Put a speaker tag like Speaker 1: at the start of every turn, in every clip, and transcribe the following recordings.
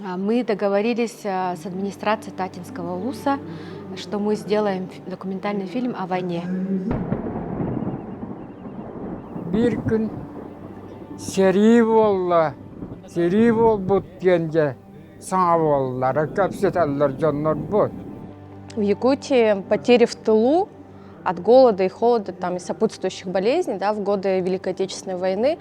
Speaker 1: Мы договорились с администрацией Татинского улуса, что мы сделаем документальный фильм о войне.
Speaker 2: Bir gün seri oldu diyince sağ oldular, kapsetalar canlar bu.
Speaker 3: В Якутии потери в тылу от голода и холода там, и сопутствующих болезней, да, в годы Великой Отечественной войны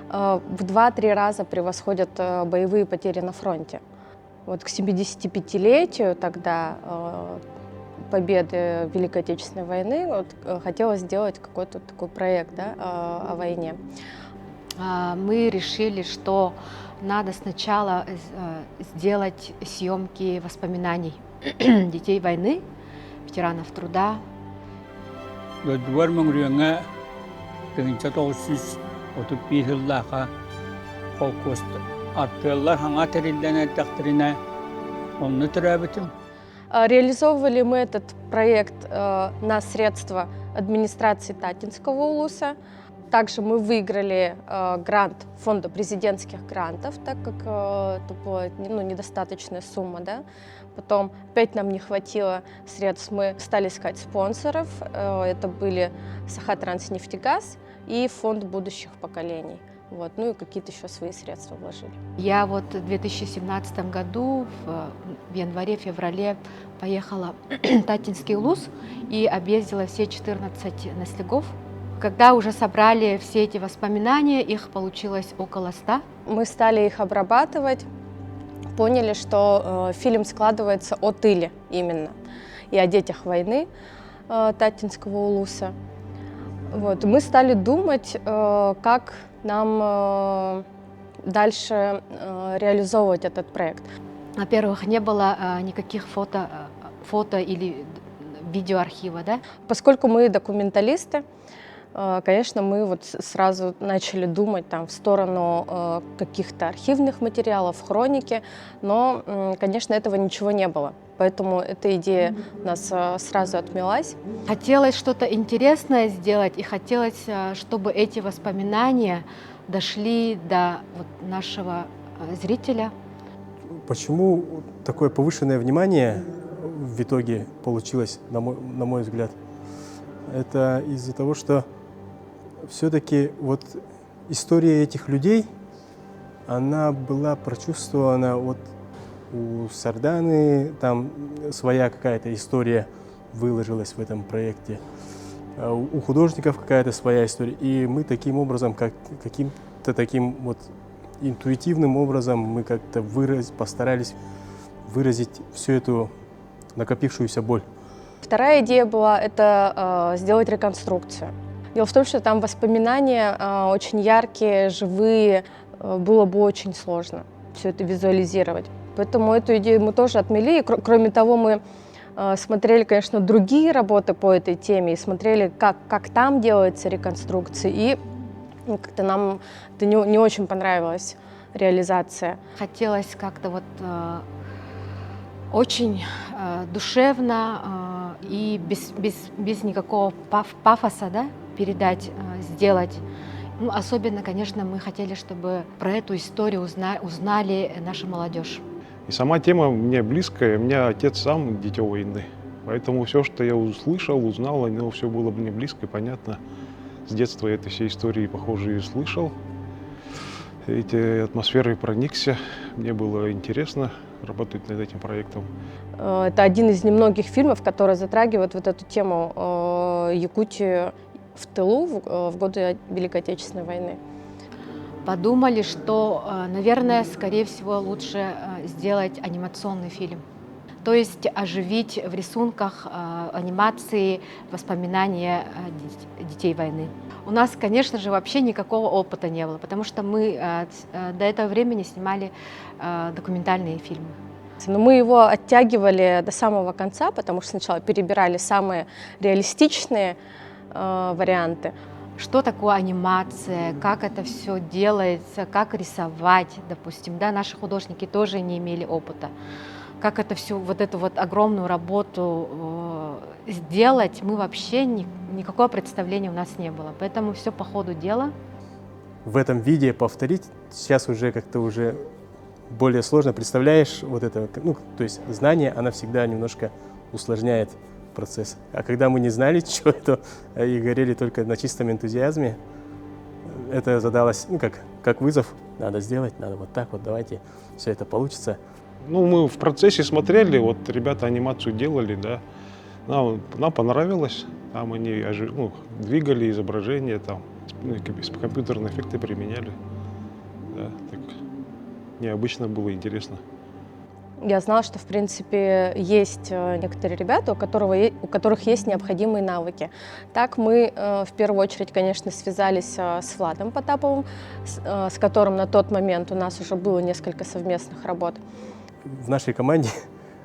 Speaker 3: в 2-3 раза превосходят боевые потери на фронте. Вот к 75-летию тогда победы Великой Отечественной войны вот, хотелось сделать какой-то такой проект, да, о войне.
Speaker 1: Мы решили, что надо сначала сделать съемки воспоминаний детей войны, ветеранов труда.
Speaker 3: Реализовывали мы этот проект на средства администрации Татинского улуса. Также мы выиграли грант фонда президентских грантов, так как это была недостаточная сумма. Да? Потом опять нам не хватило средств, мы стали искать спонсоров. Это были Сахатранснефтегаз и фонд будущих поколений. Вот, ну и какие-то еще свои средства вложили.
Speaker 1: Я вот в 2017 году в январе-феврале поехала в Татинский улус и объездила все 14 ночлегов. Когда уже собрали все эти воспоминания, их получилось около 100.
Speaker 3: Мы стали их обрабатывать, поняли, что фильм складывается о тыле именно и о детях войны Татинского улуса. Вот. Мы стали думать, как нам дальше реализовывать этот проект.
Speaker 1: Во-первых, не было никаких фото или видеоархива, да?
Speaker 3: Поскольку мы документалисты, конечно, мы вот сразу начали думать там, в сторону каких-то архивных материалов, хроники, но, конечно, этого ничего не было. Поэтому эта идея у нас сразу отмелась.
Speaker 1: Хотелось что-то интересное сделать, и хотелось, чтобы эти воспоминания дошли до вот нашего зрителя.
Speaker 4: Почему такое повышенное внимание в итоге получилось, на мой взгляд? Это из-за того, что все-таки вот история этих людей, она была прочувствована вот у Сарданы, там своя какая-то история выложилась в этом проекте, у художников какая-то своя история, и мы таким образом, каким-то таким вот интуитивным образом мы как-то постарались выразить всю эту накопившуюся боль.
Speaker 3: Вторая идея была это сделать реконструкцию. Дело в том, что там воспоминания очень яркие, живые, было бы очень сложно все это визуализировать. Поэтому эту идею мы тоже отмели. И, кроме того, мы смотрели, конечно, другие работы по этой теме и смотрели, как там делается реконструкция. И как-то нам это не очень понравилась реализация.
Speaker 1: Хотелось как-то вот очень душевно и без никакого пафоса, да, передать, сделать. Ну, особенно, конечно, мы хотели, чтобы про эту историю узнали наша молодежь.
Speaker 5: И сама тема мне близкая, у меня отец сам дитё войны. Поэтому все, что я услышал, узнал, оно все было мне близко и понятно. С детства я этой всей истории, похоже, и слышал. Эти атмосферы проникся. Мне было интересно работать над этим проектом.
Speaker 3: Это один из немногих фильмов, который затрагивает вот эту тему Якутии в тылу в годы Великой Отечественной войны.
Speaker 1: Подумали, что, наверное, скорее всего, лучше сделать анимационный фильм. То есть оживить в рисунках анимации воспоминания детей войны. У нас, конечно же, вообще никакого опыта не было, потому что мы до этого времени снимали документальные фильмы.
Speaker 3: Но мы его оттягивали до самого конца, потому что сначала перебирали самые реалистичные варианты.
Speaker 1: Что такое анимация, как это все делается, как рисовать, допустим, да, наши художники тоже не имели опыта. Как это всю вот эту вот огромную работу сделать, мы вообще никакого представления у нас не было. Поэтому все по ходу дела.
Speaker 4: В этом виде повторить сейчас уже как-то уже более сложно представляешь вот это, ну, то есть знание, она всегда немножко усложняет процесс. А когда мы не знали, что это, и горели только на чистом энтузиазме, это задалось, ну, как вызов. Надо сделать, надо вот так вот, давайте, все это получится.
Speaker 5: Ну, мы в процессе смотрели, вот ребята анимацию делали, да. Нам понравилось. Там они двигали изображение, там, компьютерные эффекты применяли. Да, так необычно было, интересно.
Speaker 3: Я знала, что, в принципе, есть некоторые ребята, у которых есть необходимые навыки. Так мы, в первую очередь, конечно, связались с Владом Потаповым, с которым на тот момент у нас уже было несколько совместных работ.
Speaker 4: В нашей команде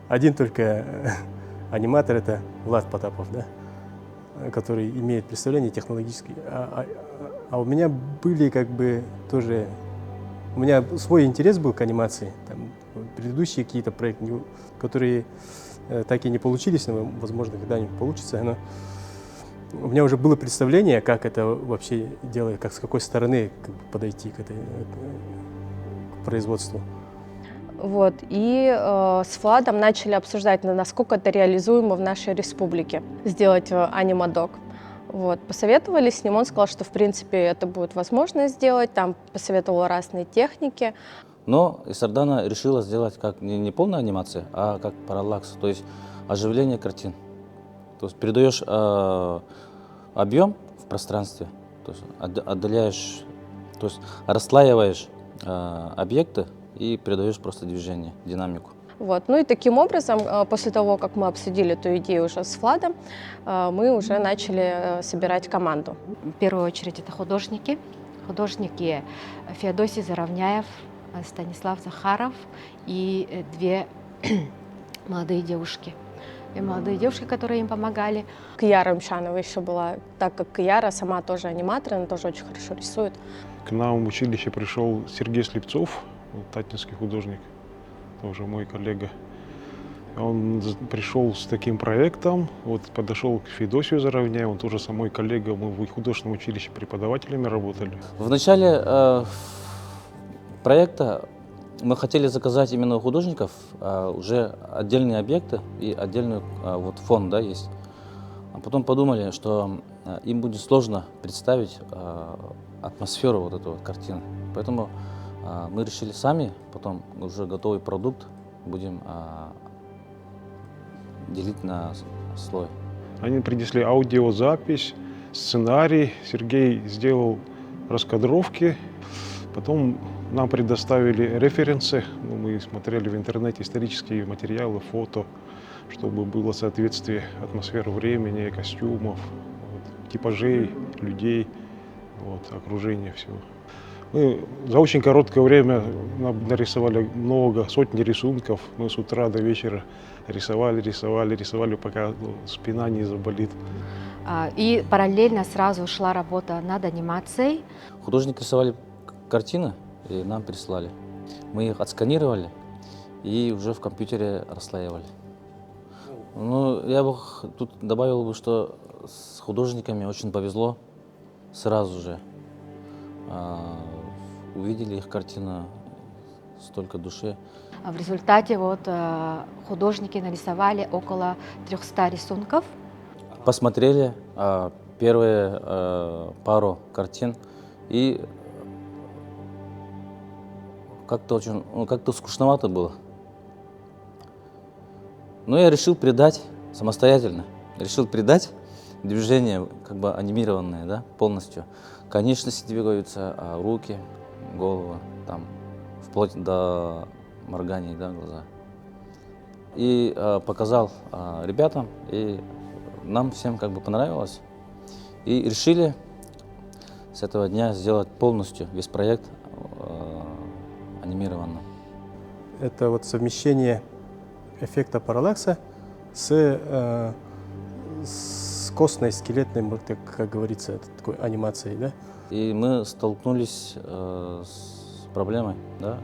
Speaker 4: один только аниматор — это Влад Потапов, да, который имеет представление технологическое. А у меня были как бы тоже... У меня свой интерес был к анимации. Там, предыдущие какие-то проекты, которые так и не получились, но, возможно, когда-нибудь получится. Но у меня уже было представление, как это вообще делать, как с какой стороны как бы подойти к производству.
Speaker 3: Вот. И с Владом начали обсуждать, насколько это реализуемо в нашей республике, сделать анимадок. Вот. Посоветовали с ним, он сказал, что в принципе это будет возможно сделать, там посоветовал разные техники.
Speaker 6: Но Исардана решила сделать как не полная анимация, а как параллакс, то есть оживление картин. То есть передаешь объем в пространстве, то есть отдаляешь, то есть расслаиваешь объекты и передаешь просто движение, динамику.
Speaker 3: Вот. Ну и таким образом, после того, как мы обсудили эту идею уже с Владом, мы уже начали собирать команду.
Speaker 1: В первую очередь это художники. Художники Феодосий Заровняев, Станислав Захаров и две молодые девушки. И молодые девушки, которые им помогали.
Speaker 3: Кияра Мшанова еще была, так как Кияра сама тоже аниматор, она тоже очень хорошо рисует.
Speaker 5: К нам в училище пришел Сергей Слепцов, татинский художник, тоже мой коллега. Он пришел с таким проектом, вот подошел к Феодосию Заровняеву, он тоже мой коллега, мы в художественном училище преподавателями работали.
Speaker 6: В начале проекта мы хотели заказать именно у художников уже отдельные объекты и отдельный вот фон, да, есть. А потом подумали, что им будет сложно представить атмосферу вот этой вот картины. Поэтому мы решили сами, потом уже готовый продукт будем делить на слой.
Speaker 5: Они принесли аудиозапись, сценарий, Сергей сделал раскадровки, потом нам предоставили референсы, мы смотрели в интернете исторические материалы, фото, чтобы было соответствие атмосферы времени, костюмов, вот, типажей, людей, вот, окружения всего. Мы за очень короткое время нарисовали много, сотни рисунков. Мы с утра до вечера рисовали, пока спина не заболит.
Speaker 1: И параллельно сразу шла работа над анимацией.
Speaker 6: Художники рисовали картины и нам прислали. Мы их отсканировали и уже в компьютере расслаивали. Ну, я бы тут добавил, что с художниками очень повезло сразу же. Увидели их картину, столько души.
Speaker 1: В результате вот художники нарисовали около 300 рисунков.
Speaker 6: Посмотрели первые пару картин и как-то очень, как-то скучновато было. Но я решил придать самостоятельно, решил придать движение как бы анимированное, да, полностью. Конечности двигаются, руки, голова, там, вплоть до моргания, да, глаза. И показал ребятам, и нам всем как бы понравилось. И решили с этого дня сделать полностью весь проект анимированным.
Speaker 4: Это вот совмещение эффекта параллакса с костной, скелетной, как говорится, такой анимацией, да?
Speaker 6: И мы столкнулись с проблемой, да,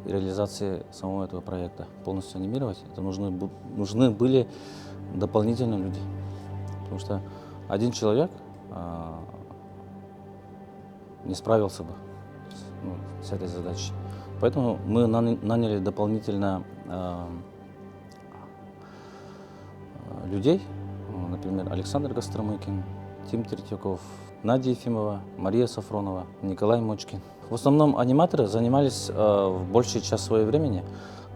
Speaker 6: в реализации самого этого проекта. Полностью анимировать, это нужны были дополнительные люди. Потому что один человек не справился бы ну, с этой задачей. Поэтому мы наняли дополнительно людей, например, Александр Костромыкин, Тим Третьяков, Надя Ефимова, Мария Сафронова, Николай Мочкин. В основном аниматоры занимались в большей часть своего времени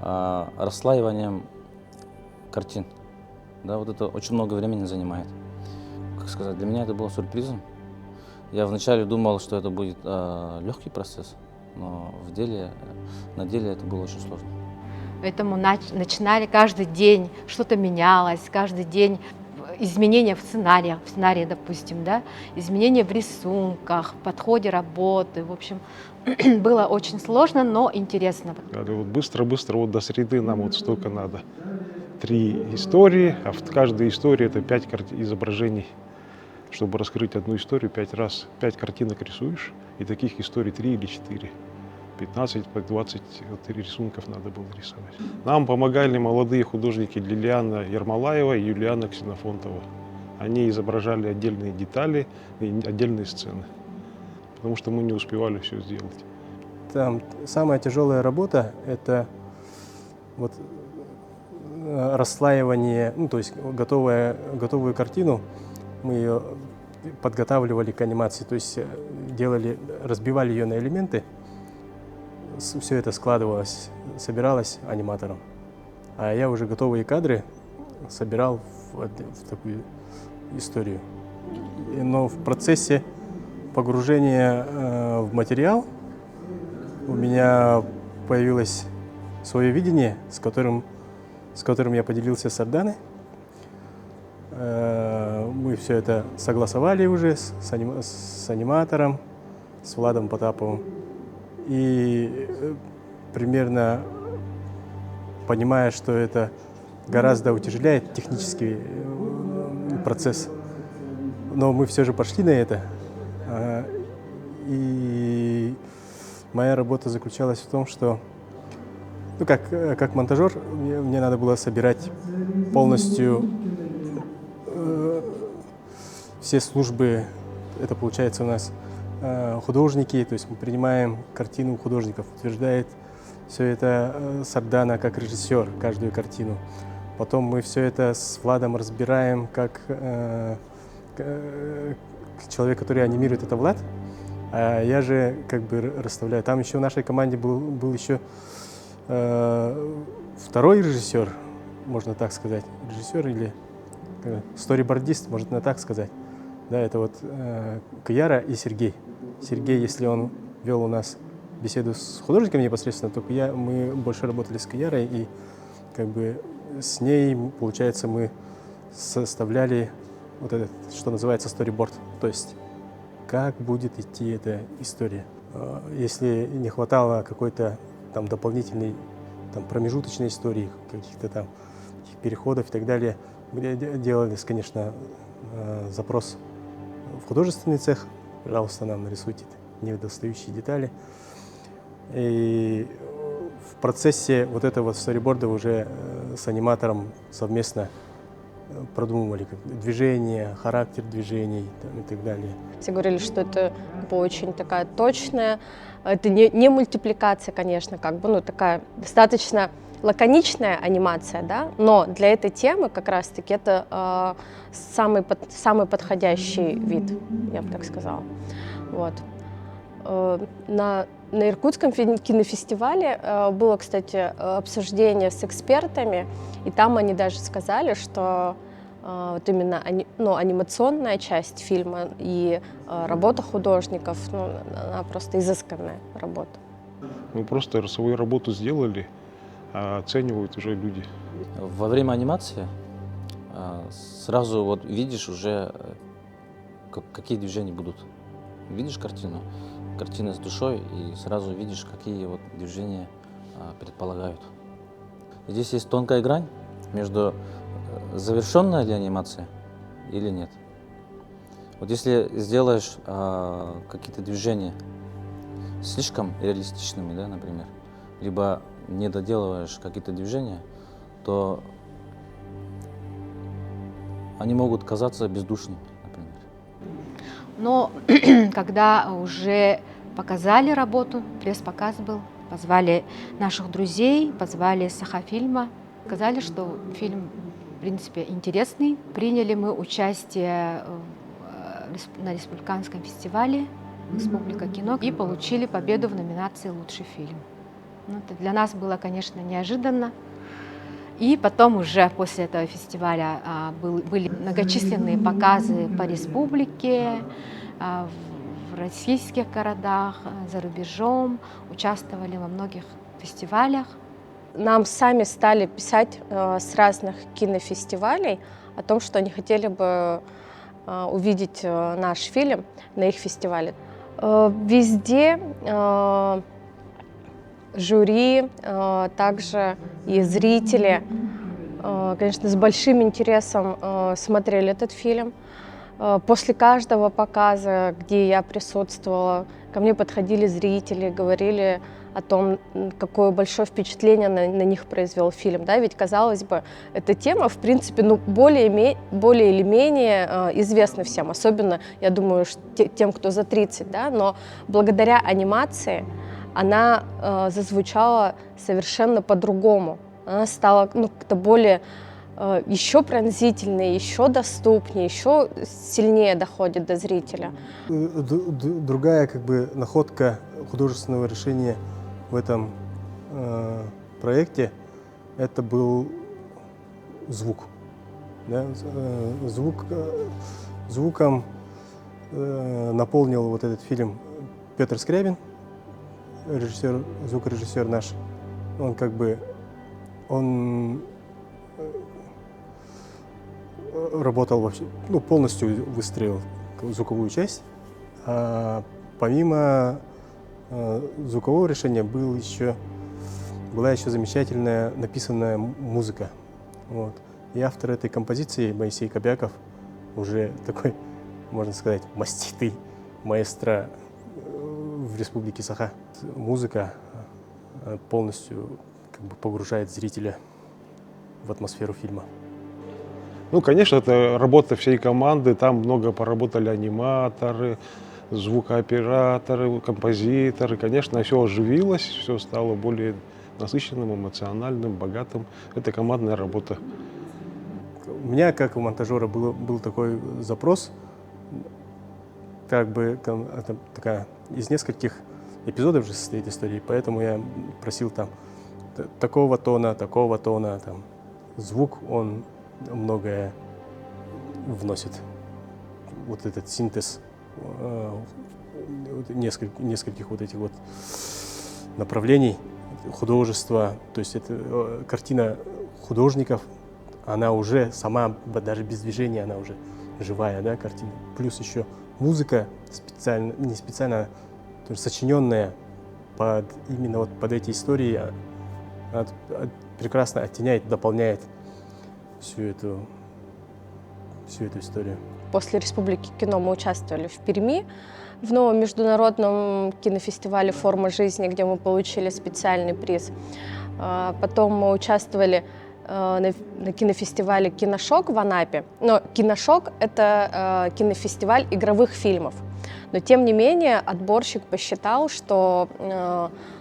Speaker 6: расслаиванием картин. Да, вот это очень много времени занимает. Как сказать, для меня это было сюрпризом. Я вначале думал, что это будет легкий процесс, но на деле это было очень сложно.
Speaker 1: Поэтому начинали каждый день, что-то менялось, каждый день изменения в сценарии, допустим, да, изменения в рисунках, в подходе работы. В общем, было очень сложно, но интересно.
Speaker 5: Говорю, вот быстро-быстро, вот до среды нам вот столько надо. 3 истории, а в каждой истории это 5 изображений. Чтобы раскрыть одну историю 5 раз, 5 картинок рисуешь, и таких историй 3 или 4. 15, 20 рисунков надо было рисовать. Нам помогали молодые художники Лилиана Ермолаева и Юлиана Ксенофонтова. Они изображали отдельные детали и отдельные сцены, потому что мы не успевали все сделать.
Speaker 4: Там самая тяжелая работа – это вот расслаивание, ну, то есть готовую картину мы ее подготавливали к анимации, то есть разбивали ее на элементы, все это складывалось, собиралось аниматором. А я уже готовые кадры собирал в такую историю. Но в процессе погружения в материал у меня появилось свое видение, с которым я поделился с Арданой. Мы все это согласовали уже с аниматором, с Владом Потаповым. И примерно понимая, что это гораздо утяжеляет технический процесс, но мы все же пошли на это. И моя работа заключалась в том, что, ну, как монтажер, мне надо было собирать полностью все службы. Это получается у нас художники, то есть мы принимаем картину художников, утверждает все это Сардана как режиссер, каждую картину. Потом мы все это с Владом разбираем, как человек, который анимирует, это Влад, а я же как бы расставляю. Там еще в нашей команде был еще второй режиссер, можно так сказать, режиссер или сторибордист, можно так сказать. Да, это вот Кияра и Сергей. Сергей, если он вел у нас беседу с художниками непосредственно, то мы больше работали с Киярой, и как бы с ней, получается, мы составляли вот этот, что называется, сториборд, то есть как будет идти эта история. Если не хватало какой-то там дополнительной, там, промежуточной истории, каких-то там переходов и так далее, мы делали, конечно, запрос в художественный цех, пожалуйста, нам нарисуйте недостающие детали. И в процессе вот этого сториборда уже с аниматором совместно продумывали движение, характер движений там, и так далее.
Speaker 3: Все говорили, что это очень такая точная, это не мультипликация, конечно, как бы, ну, такая достаточно лаконичная анимация, да, но для этой темы как раз-таки это самый подходящий вид, я бы так сказала. Вот. На Иркутском кинофестивале было, кстати, обсуждение с экспертами, и там они даже сказали, что вот именно анимационная часть фильма и работа художников, ну, она просто изысканная работа.
Speaker 5: Мы просто свою работу сделали, а оценивают уже люди.
Speaker 6: Во время анимации сразу вот видишь уже, какие движения будут. Видишь картина с душой, и сразу видишь, какие вот движения предполагают. Здесь есть тонкая грань между завершенная ли анимация или нет. Вот если сделаешь какие-то движения слишком реалистичными, да, например, либо не доделываешь какие-то движения, то они могут казаться бездушными, например.
Speaker 1: Но когда уже показали работу, пресс-показ был. Позвали наших друзей, позвали Сахафильма. Сказали, что фильм, в принципе, интересный. Приняли мы участие на республиканском фестивале «Республика кино» и получили победу в номинации «Лучший фильм». Ну, это для нас было, конечно, неожиданно. И потом уже после этого фестиваля были многочисленные показы по республике, в российских городах, за рубежом, участвовали во многих фестивалях.
Speaker 3: Нам сами стали писать с разных кинофестивалей о том, что они хотели бы увидеть наш фильм на их фестивале. Везде жюри, также и зрители, конечно, с большим интересом смотрели этот фильм. После каждого показа, где я присутствовала, ко мне подходили зрители, говорили о том, какое большое впечатление на них произвел фильм. Да? Ведь, казалось бы, эта тема, в принципе, более или менее известна всем, особенно, я думаю, тем, кто за 30. Да? Но благодаря анимации она зазвучала совершенно по-другому. Она стала как-то более еще пронзительнее, еще доступнее, еще сильнее доходит до зрителя.
Speaker 4: Другая находка художественного решения в этом проекте — это был звук. Да? Звуком наполнил вот этот фильм Петр Скрябин, звукорежиссер наш. Он работал вообще, полностью выстроил звуковую часть. А помимо звукового решения была еще замечательная написанная музыка. Вот. И автор этой композиции, Моисей Кобяков, уже такой, можно сказать, маститый маэстро в республике Саха. Музыка полностью погружает зрителя в атмосферу фильма.
Speaker 5: Ну, конечно, это работа всей команды. Там много поработали аниматоры, звукооператоры, композиторы. Конечно, все оживилось, все стало более насыщенным, эмоциональным, богатым. Это командная работа.
Speaker 4: У меня, как у монтажера, был такой запрос, это такая из нескольких эпизодов же состоит история, поэтому я просил там такого тона, там, звук, он многое вносит. Вот этот синтез нескольких вот этих вот направлений художества, то есть это картина художников, она уже сама, даже без движения, она уже живая, да, картина. Плюс еще музыка не специально, то есть сочиненная именно под эти истории, она прекрасно оттеняет, дополняет всю эту историю.
Speaker 3: После Республики кино мы участвовали в Перми, в новом международном кинофестивале «Форма жизни», где мы получили специальный приз. Потом мы участвовали на кинофестивале «Киношок» в Анапе. Но «Киношок» — это кинофестиваль игровых фильмов. Но тем не менее отборщик посчитал, что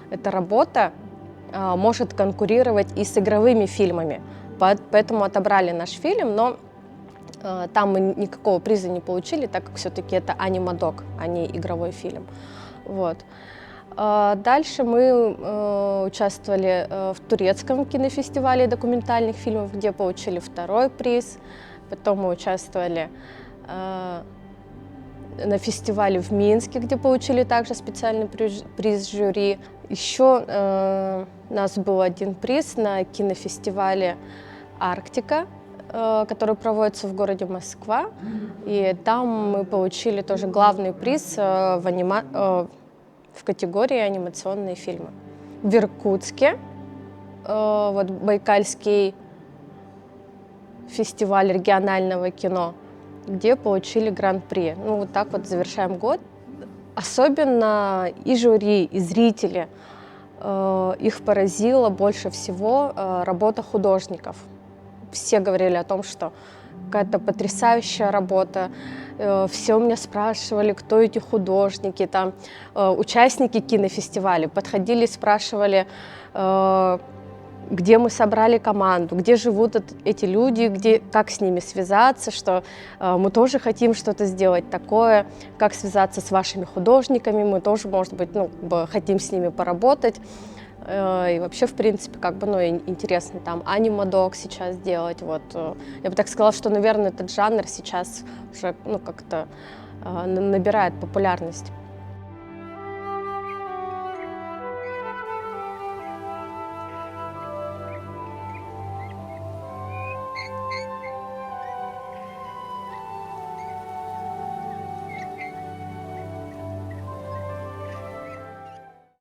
Speaker 3: эта работа может конкурировать и с игровыми фильмами. Поэтому отобрали наш фильм, но там мы никакого приза не получили, так как все-таки это анимадок, а не игровой фильм. Вот. Дальше мы участвовали в турецком кинофестивале документальных фильмов, где получили 2-й приз. Потом мы участвовали на фестивале в Минске, где получили также специальный приз жюри. Еще у нас был 1 приз на кинофестивале «Арктика», который проводится в городе Москва. И там мы получили тоже главный приз в категории анимационные фильмы. В Иркутске Байкальский фестиваль регионального кино, где получили гран-при. Вот так вот завершаем год. Особенно и жюри, и зрители, их поразила больше всего работа художников. Все говорили о том, что какая-то потрясающая работа. Все меня спрашивали, кто эти художники, там, участники кинофестиваля подходили, спрашивали, где мы собрали команду, где живут эти люди, как с ними связаться, что мы тоже хотим что-то сделать такое, как связаться с вашими художниками, мы тоже, может быть, хотим с ними поработать. И вообще, в принципе, интересно там аниме-дог сейчас делать. Вот. Я бы так сказала, что, наверное, этот жанр сейчас уже как-то набирает популярность.